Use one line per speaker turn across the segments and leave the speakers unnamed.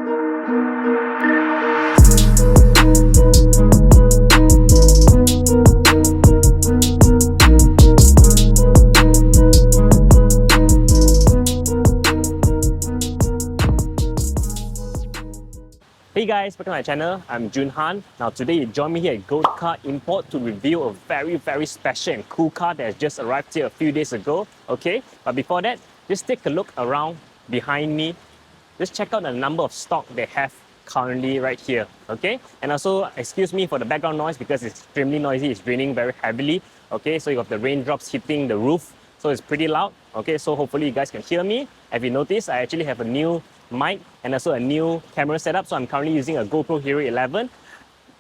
Hey guys, welcome to my channel. I'm Jun Han. Now today you join me here at GoatCar Import to review a very special and cool car that has just arrived here a few days ago. Okay, but before that, just take a look around behind me. Just check out the number of stock they have currently right here. Okay, and also excuse me for the background noise because it's extremely noisy. It's raining very heavily. Okay, so you have the raindrops hitting the roof, so it's pretty loud. Okay, so hopefully you guys can hear me. If you notice, I actually have a new mic and also a new camera setup. So I'm currently using a GoPro Hero 11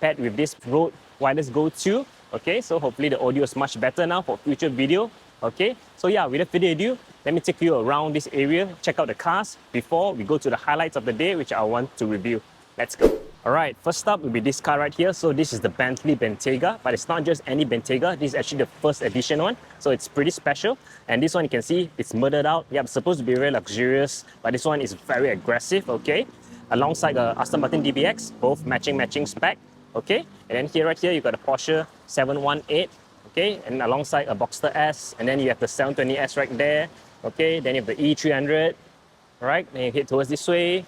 paired with this Rode Wireless Go 2. Okay, so hopefully the audio is much better now for future video. Okay, so yeah, without further ado, let me take you around this area, check out the cars before we go to the highlights of the day, which I want to review. Let's go. Alright, first up will be this car right here. So this is the Bentley Bentayga, but it's not just any Bentayga. This is actually the first edition one, so it's pretty special. And this one you can see it's murdered out. Yeah, it's supposed to be very luxurious, but this one is very aggressive. Okay, alongside a Aston Martin DBX, both matching spec. Okay, and then here right here you got a Porsche 718. Okay, and alongside a Boxster S, and then you have the 720S right there. Okay, then you have the E300. Alright, then you head towards this way.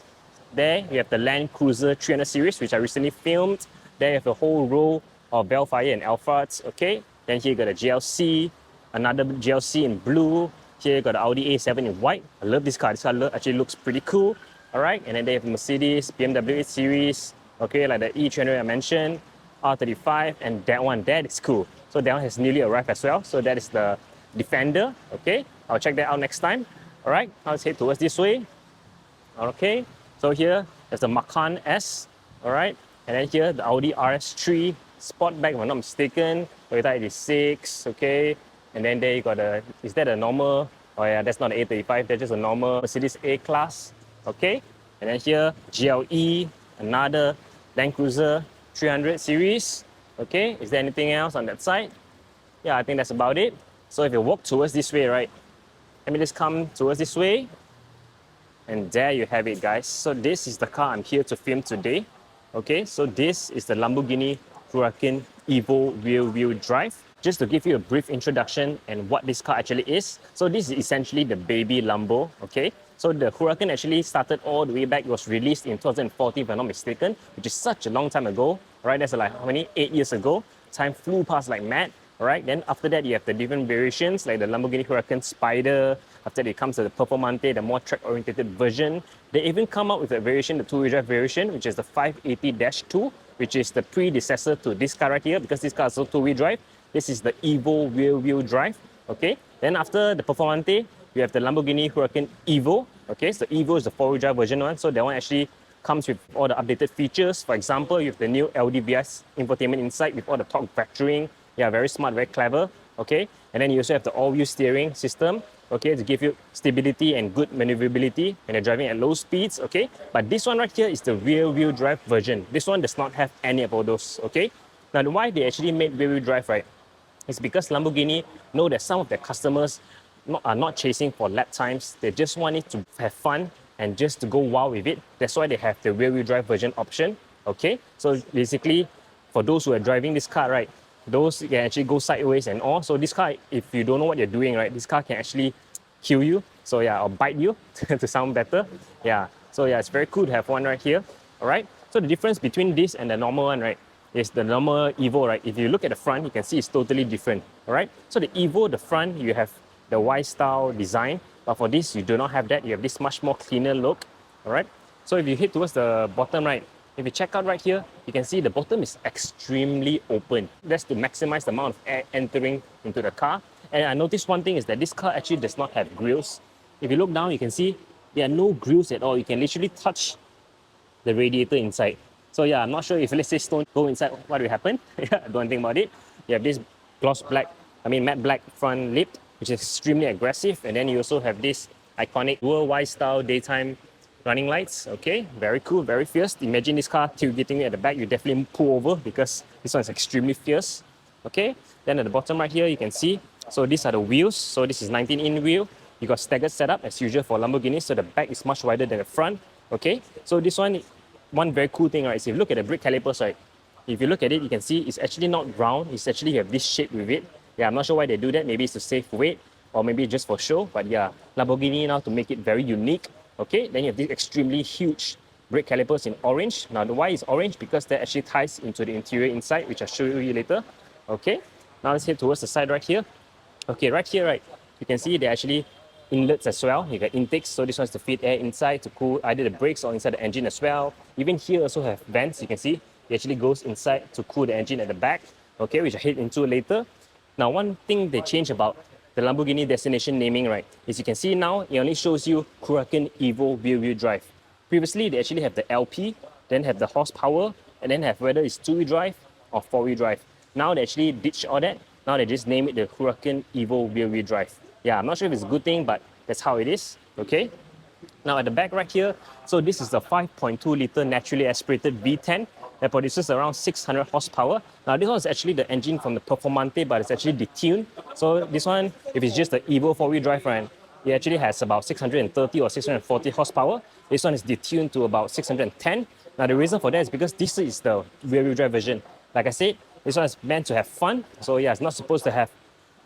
There you have the Land Cruiser 300 series, which I recently filmed. There you have a whole row of Bellfire and Alphas. Okay, then here you got a GLC, another GLC in blue. Here you got the Audi A7 in white. I love this car. This car actually looks pretty cool. Alright, and then they have Mercedes, BMW 8 series. Okay, like the E300 I mentioned, R35, and that is cool. So that one has newly arrived as well. So that is the Defender. Okay, I'll check that out next time. Alright, now let's head towards this way. Okay. So here, there's the Macan S, all right? And then here, the Audi RS3 Sportback, if I'm not mistaken, Toyota 86, okay? And then there you got a, is that a normal? Oh yeah, that's not an A35, that's just a normal Mercedes A-Class, okay? And then here, GLE, another Land Cruiser 300 series, okay? Is there anything else on that side? Yeah, I think that's about it. So if you walk towards this way, right? Let me just come towards this way. And there you have it, guys. So this is the car I'm here to film today. Okay, so this is the Lamborghini Huracan EVO rear-wheel drive. Just to give you a brief introduction and what this car actually is. So this is essentially the baby Lambo, okay? So the Huracan actually started all the way back. It was released in 2014, if I'm not mistaken, which is such a long time ago, right? That's like how many? 8 years ago. Time flew past like mad. Alright, then after that you have the different variations like the Lamborghini Huracan Spider. After that it comes to the Performante, the more track-oriented version. They even come out with a variation, the two-wheel drive variation, which is the 580-2, which is the predecessor to this car right here, because this car is also two-wheel drive. This is the EVO rear-wheel drive. Okay, then after the Performante, you have the Lamborghini Huracan EVO. Okay, so EVO is the four-wheel drive version one, so that one actually comes with all the updated features. For example, you have the new LDVS infotainment inside with all the torque vectoring. Yeah, very smart, very clever, okay? And then you also have the all-wheel steering system, okay, to give you stability and good maneuverability when you're driving at low speeds, okay? But this one right here is the rear-wheel drive version. This one does not have any of all those, okay? Now, why they actually made rear-wheel drive, right? It's because Lamborghini know that some of their customers are not chasing for lap times. They just want it to have fun and just to go wow with it. That's why they have the rear-wheel drive version option, okay? So basically, for those who are driving this car, right, those can actually go sideways and all. So this car, if you don't know what you're doing, right, this car can actually kill you. So yeah, or bite you to sound better. Yeah, so yeah, it's very cool to have one right here. All right, so the difference between this and the normal one, right, is the normal EVO, right? If you look at the front, you can see it's totally different. All right, so the EVO, the front, you have the Y-style design. But for this, you do not have that. You have this much more cleaner look. All right, so if you head towards the bottom right, if you check out right here, you can see the bottom is extremely open. That's to maximize the amount of air entering into the car. And I noticed one thing is that this car actually does not have grills. If you look down, you can see there are no grills at all. You can literally touch the radiator inside. So yeah, I'm not sure if, let's say, stone go inside, what will happen? Yeah, don't think about it. You have this matte black front lip, which is extremely aggressive. And then you also have this iconic worldwide style daytime running lights. Okay, very cool, very fierce. Imagine this car tailgating at the back, you definitely pull over because this one is extremely fierce. Okay, then at the bottom right here, you can see, so these are the wheels. So this is 19-inch wheel. You got staggered setup as usual for Lamborghini, so the back is much wider than the front. Okay, so this one very cool thing, right, is if you look at the brake calipers, right, if you look at it, you can see it's actually not round, it's actually have this shape with it. Yeah, I'm not sure why they do that, maybe it's to save weight, or maybe just for show, but yeah, Lamborghini now to make it very unique. Okay, then you have these extremely huge brake calipers in orange. Now, why is orange? Because that actually ties into the interior inside, which I'll show you later. Okay, now let's head towards the side right here. Okay, right here, right, you can see they're actually inlets as well. You got intakes, so this one's to feed air inside to cool either the brakes or inside the engine as well. Even here also have vents, you can see. It actually goes inside to cool the engine at the back, okay, which I'll hit into later. Now, one thing they changed about the Lamborghini destination naming, right, is you can see now it only shows you Huracan EVO rear-wheel drive. Previously, they actually have the LP, then have the horsepower, and then have whether it's two-wheel drive or four-wheel drive. Now they actually ditch all that. Now they just name it the Huracan EVO rear-wheel drive. Yeah, I'm not sure if it's a good thing, but that's how it is, okay? Now at the back right here, so this is the 5.2 liter naturally aspirated V10 that produces around 600 horsepower. Now this one is actually the engine from the Performante, but it's actually detuned. So this one, if it's just the Evo 4-wheel drive, right, it actually has about 630 or 640 horsepower. This one is detuned to about 610. Now the reason for that is because this is the rear-wheel drive version. Like I said, this one is meant to have fun. So yeah, it's not supposed to have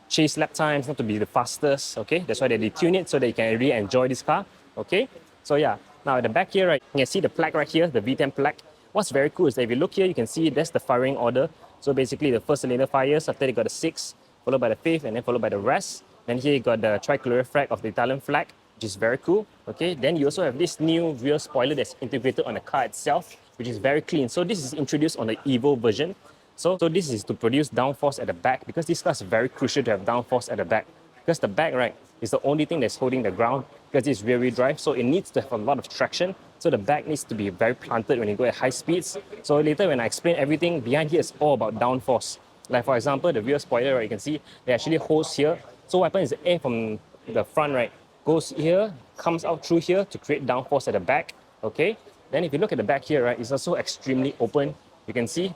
chase lap times, not to be the fastest, okay? That's why they detune it so that you can really enjoy this car, okay? So yeah, now at the back here, right, you can see the plaque right here, the V10 plaque. What's very cool is that if you look here, you can see that's the firing order. So basically the first cylinder fires, after they got the 6, followed by the 5th, and then followed by the rest. Then here you got the tricolor flag of the Italian flag, which is very cool, okay? Then you also have this new rear spoiler that's integrated on the car itself, which is very clean. So this is introduced on the Evo version. So this is to produce downforce at the back, because this car is very crucial to have downforce at the back. Because the back, right, is the only thing that's holding the ground, because it's rear-wheel drive, so it needs to have a lot of traction. So the back needs to be very planted when you go at high speeds. So later when I explain everything, behind here is all about downforce. Like for example, the rear spoiler, right, you can see they actually holes here. So what happens is the air from the front, right, goes here, comes out through here to create downforce at the back, okay? Then if you look at the back here, right, it's also extremely open. You can see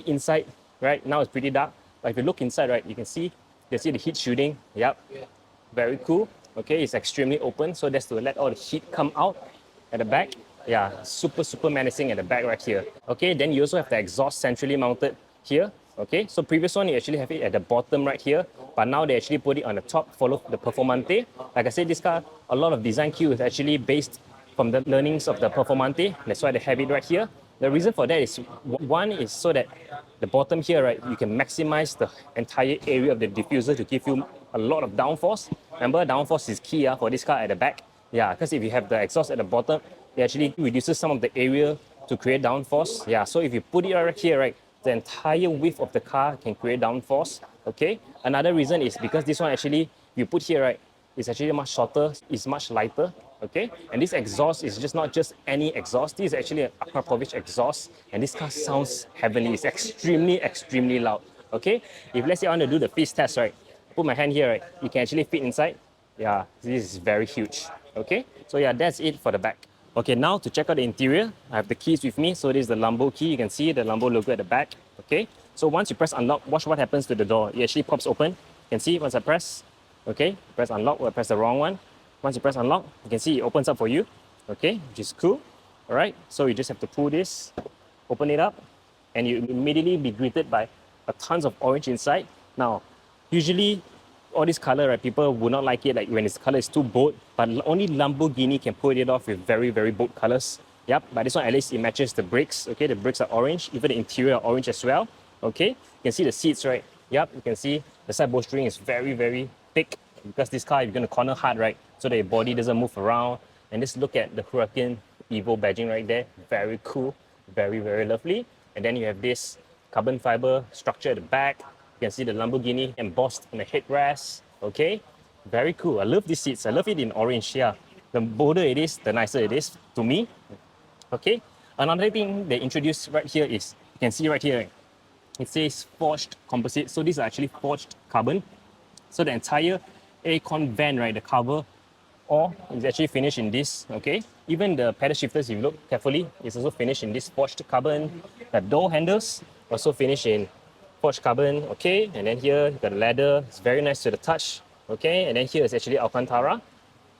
inside, right? Now it's pretty dark. But if you look inside, right, you can see the heat shooting. Yep. Very cool. Okay, it's extremely open. So that's to let all the heat come out at the back. Yeah, super menacing at the back right here. Okay, then you also have the exhaust centrally mounted here. Okay, so previous one you actually have it at the bottom right here, but now they actually put it on the top, follow the Performante. Like I said, this car, a lot of design cue is actually based from the learnings of the Performante. That's why they have it right here. The reason for that is, one is so that the bottom here, right, you can maximize the entire area of the diffuser to give you a lot of downforce. Remember, downforce is key for this car at the back. Yeah, because if you have the exhaust at the bottom, it actually reduces some of the area to create downforce. Yeah, so if you put it right here, right, the entire width of the car can create downforce. Okay. Another reason is because this one actually, you put here, right, it's actually much shorter, it's much lighter. Okay, and this exhaust is just not just any exhaust. This is actually an Akrapovic exhaust, and this car sounds heavenly. It's extremely loud. Okay, if let's say I want to do the fizz test, right, put my hand here, right, you can actually fit inside. Yeah, this is very huge. Okay, so yeah, that's it for the back. Okay, now to check out the interior, I have the keys with me. So this is the Lambo key. You can see the Lambo logo at the back. Okay, so once you press unlock, watch what happens to the door. It actually pops open. You can see once I press, okay, press unlock, or I press the wrong one. Once you press unlock, you can see it opens up for you, okay, which is cool. All right, so you just have to pull this, open it up, and you immediately be greeted by a tons of orange inside. Now, usually all this color, right, people would not like it, like when its color is too bold, but only Lamborghini can pull it off with very bold colors. Yep, but this one at least it matches the brakes. Okay, the brakes are orange, even the interior are orange as well. Okay, you can see the seats, right? Yep, you can see the side bowstring is very thick, because this car, you're going to corner hard, right, so that your body doesn't move around. And just look at the Huracan EVO badging right there. Very cool, very lovely. And then you have this carbon fiber structure at the back. You can see the Lamborghini embossed on the headrest. Okay, very cool. I love these seats. I love it in orange. Yeah, the bolder it is, the nicer it is to me. Okay, another thing they introduced right here is, you can see right here, it says forged composite. So these are actually forged carbon. So the entire aircon vent, right, the cover, all is actually finished in this. Okay, even the pedal shifters, if you look carefully, is also finished in this forged carbon. The door handles also finished in forged carbon. Okay, and then here you got the leather. It's very nice to the touch. Okay, and then here is actually Alcantara.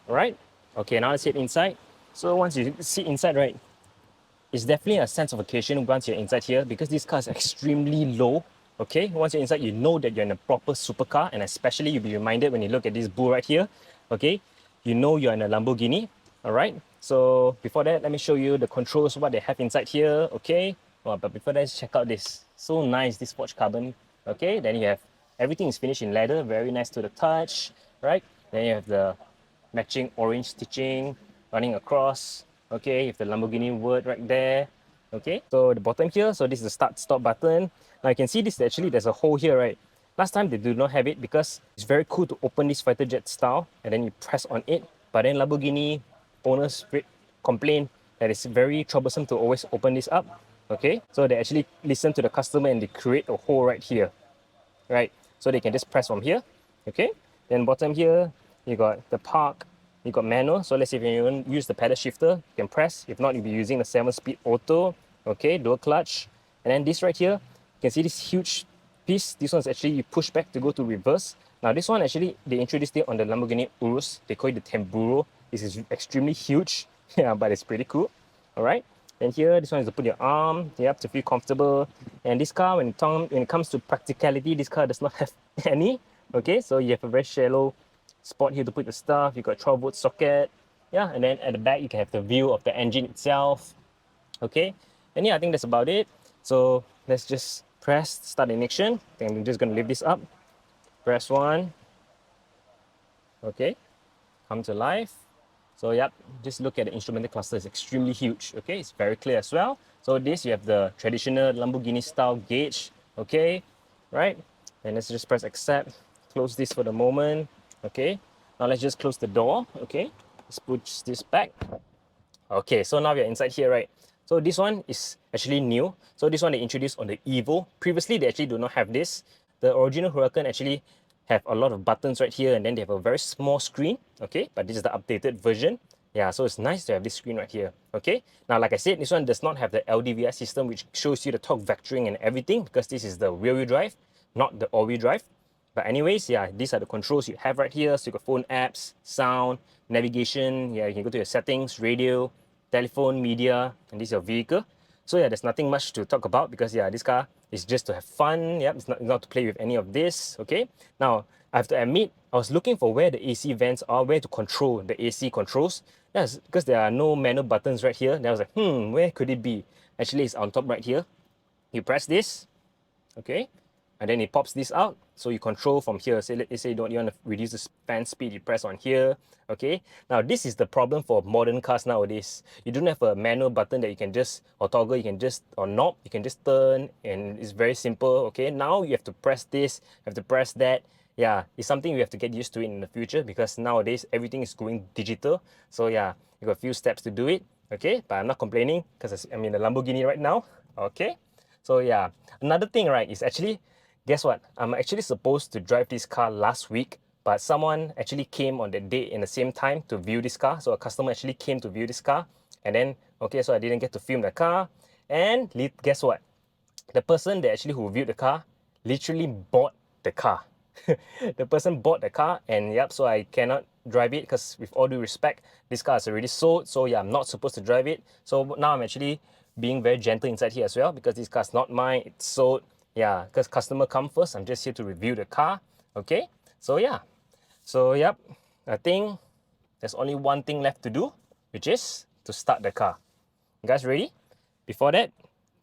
All right. Okay, now let's head inside. So once you sit inside, right, it's definitely a sense of occasion once you're inside here because this car is extremely low. Okay, once you're inside, you know that you're in a proper supercar, and especially you'll be reminded when you look at this bull right here. Okay, you know you're in a Lamborghini. All right. So before that, let me show you the controls, what they have inside here. Okay. Well, but before that, let's check out this. So nice, this forged carbon. Okay. Then you have everything is finished in leather, very nice to the touch. Right. Then you have the matching orange stitching running across. Okay, with the Lamborghini word right there. Okay, so the bottom here, so this is the start stop button. Now you can see this actually there's a hole here, right? Last time they do not have it because it's very cool to open this fighter jet style and then you press on it. But then Lamborghini owners complain that it's very troublesome to always open this up. Okay, so they actually listen to the customer and they create a hole right here, right? So they can just press from here. Okay, then bottom here you got the park, you got manual. So let's say if you want to use the pedal shifter, you can press. If not, you'll be using the 7-speed auto. Okay, dual clutch. And then this right here, you can see this huge piece. This one's actually you push back to go to reverse. Now this one actually, they introduced it on the Lamborghini Urus. They call it the Tempuro. This is extremely huge, yeah, but it's pretty cool. All right. And here, this one is to put your arm, yep, to feel comfortable. And this car, when it comes to practicality, this car does not have any. Okay, so you have a very shallow spot here to put the stuff. You got 12-volt socket. Yeah, and then at the back, you can have the view of the engine itself. Okay, and yeah, I think that's about it. So let's just press start ignition. Then I'm just going to lift this up. Press 1. Okay, come to life. So yep, just look at the instrumental cluster, it's extremely huge. Okay, it's very clear as well. So this, you have the traditional Lamborghini style gauge. Okay, right? And let's just press accept. Close this for the moment. Okay, now let's just close the door. Okay, let's push this back. Okay, so now we're inside here, right? So this one is actually new. So this one they introduced on the EVO. Previously, they actually do not have this. The original Huracan actually have a lot of buttons right here, and then they have a very small screen. Okay, but this is the updated version. Yeah, so it's nice to have this screen right here. Okay, now like I said, this one does not have the LDVI system, which shows you the torque vectoring and everything, because this is the rear-wheel drive, not the all-wheel drive. But anyways, yeah, these are the controls you have right here. So you got phone apps, sound, navigation. Yeah, you can go to your settings, radio, telephone, media, and this is your vehicle. So yeah, there's nothing much to talk about because yeah, this car is just to have fun. Yep, it's not to play with any of this. Okay. Now I have to admit, I was looking for where the AC vents are, where to control the AC controls. Yes, because there are no manual buttons right here. Then I was like, where could it be? Actually, it's on top right here. You press this. Okay, and then it pops this out, so you control from here. Say let's say you want to reduce the fan speed, you press on here. Okay, now this is the problem for modern cars nowadays. You don't have a manual button that you can just, or toggle, you can just, or knob you can just turn, and it's very simple. Okay, now you have to press this, you have to press that. Yeah, it's something we have to get used to in the future because nowadays everything is going digital. So yeah, you got a few steps to do it. Okay, but I'm not complaining because I'm in a Lamborghini right now. Okay, so yeah, another thing, right, is actually, guess what? I'm actually supposed to drive this car last week, but someone actually came on the day in the same time to view this car. So a customer actually came to view this car, and then okay, so I didn't get to film the car. And guess what? The person that actually who viewed the car literally bought the car. The person bought the car, and yep, so I cannot drive it because with all due respect, this car is already sold. So yeah, I'm not supposed to drive it. So now I'm actually being very gentle inside here as well because this car is not mine, it's sold. Yeah, because customer come first. I'm just here to review the car. Okay, so yeah, so yep, I think there's only one thing left to do, which is to start the car. You guys ready? Before that,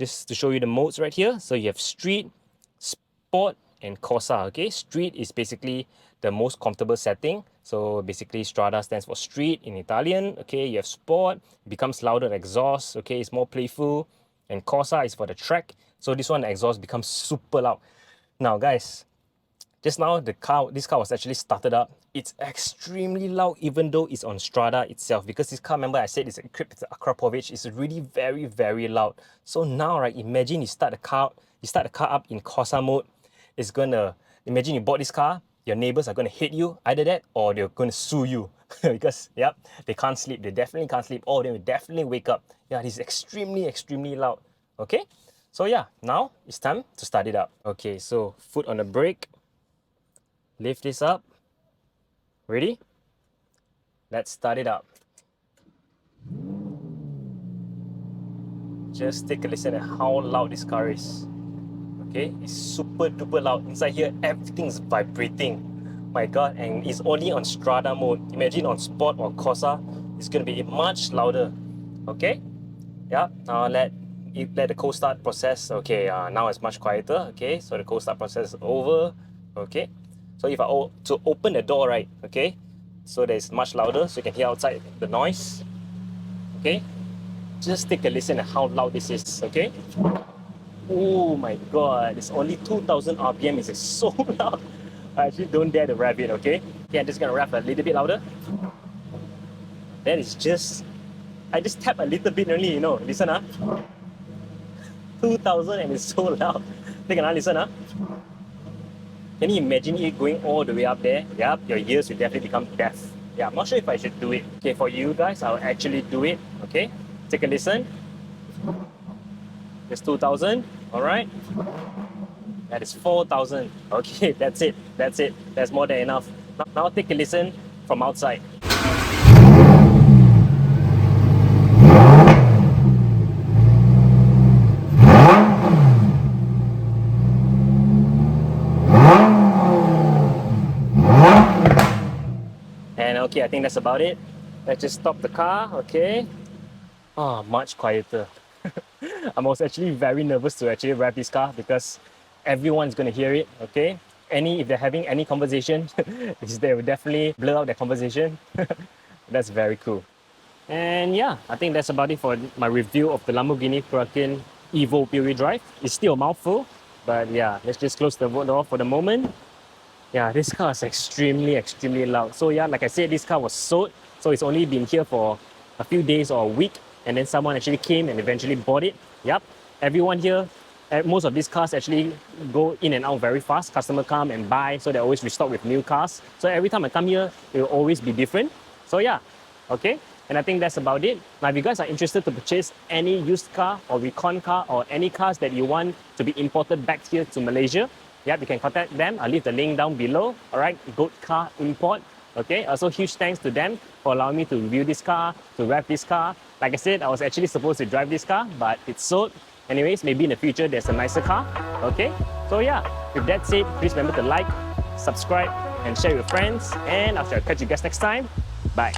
just to show you the modes right here. So you have street, sport, and Corsa. Okay, street is basically the most comfortable setting. So basically Strada stands for street in Italian. Okay, you have sport, it becomes louder exhaust. Okay, it's more playful. And Corsa is for the track. So this one, the exhaust becomes super loud. Now guys, just now this car was actually started up. It's extremely loud even though it's on Strada itself, because this car, remember I said it's equipped with Akrapovic, it's really very, very loud. So now, right, imagine you start the car up in Corsa mode. It's gonna, imagine you bought this car, your neighbors are gonna hate you, either that or they're gonna sue you because yep, they can't sleep, they definitely can't sleep, or they will definitely wake up. Yeah, this is extremely, extremely loud. Okay, so yeah, now it's time to start it up. Okay, so foot on the brake, lift this up. Ready? Let's start it up. Just take a listen at how loud this car is. Okay, it's super duper loud. Inside here, everything is vibrating. My god, and it's only on Strada mode. Imagine on Sport or Corsa, it's gonna be much louder. Okay, yeah. Now let the cold start process. Okay, now it's much quieter. Okay, so the cold start process is over. Okay, so if I to open the door, right? Okay, so that it's much louder, so you can hear outside the noise. Okay, just take a listen at how loud this is. Okay. Oh my god, it's only 2000 RPM. It's so loud. I actually don't dare to rev it, okay? Okay, I'm just gonna rev a little bit louder. That is just, I just tap a little bit only, you know. Listen, 2000 and it's so loud. Take another listen, Can you imagine it going all the way up there? Yep, your ears will definitely become deaf. Yeah, I'm not sure if I should do it. Okay, for you guys, I'll actually do it, okay? Take a listen. It's 2000, all right? That is 4000. Okay, that's it. That's it. That's more than enough. Now take a listen from outside. And okay, I think that's about it. Let's just stop the car, okay? Oh, much quieter. I was actually very nervous to actually rev this car because everyone's going to hear it, okay? If they're having any conversation, they will definitely blur out their conversation. That's very cool. And yeah, I think that's about it for my review of the Lamborghini Huracan EVO RWD drive. It's still a mouthful, but yeah, let's just close the door for the moment. Yeah, this car is extremely loud. So yeah, like I said, this car was sold. So it's only been here for a few days or a week. And then someone actually came and eventually bought it. Yep, everyone here, most of these cars actually go in and out very fast. Customer come and buy, so they always restock with new cars. So every time I come here, it will always be different. So yeah, okay. And I think that's about it. Now, if you guys are interested to purchase any used car or recon car or any cars that you want to be imported back here to Malaysia, yep, you can contact them. I'll leave the link down below. All right, GoatCar Import. Okay, also huge thanks to them for allowing me to review this car, to rev this car. Like I said, I was actually supposed to drive this car, but it's sold. Anyways, maybe in the future there's a nicer car. Okay, so yeah, with that said, please remember to like, subscribe, and share with your friends. And I shall catch you guys next time. Bye.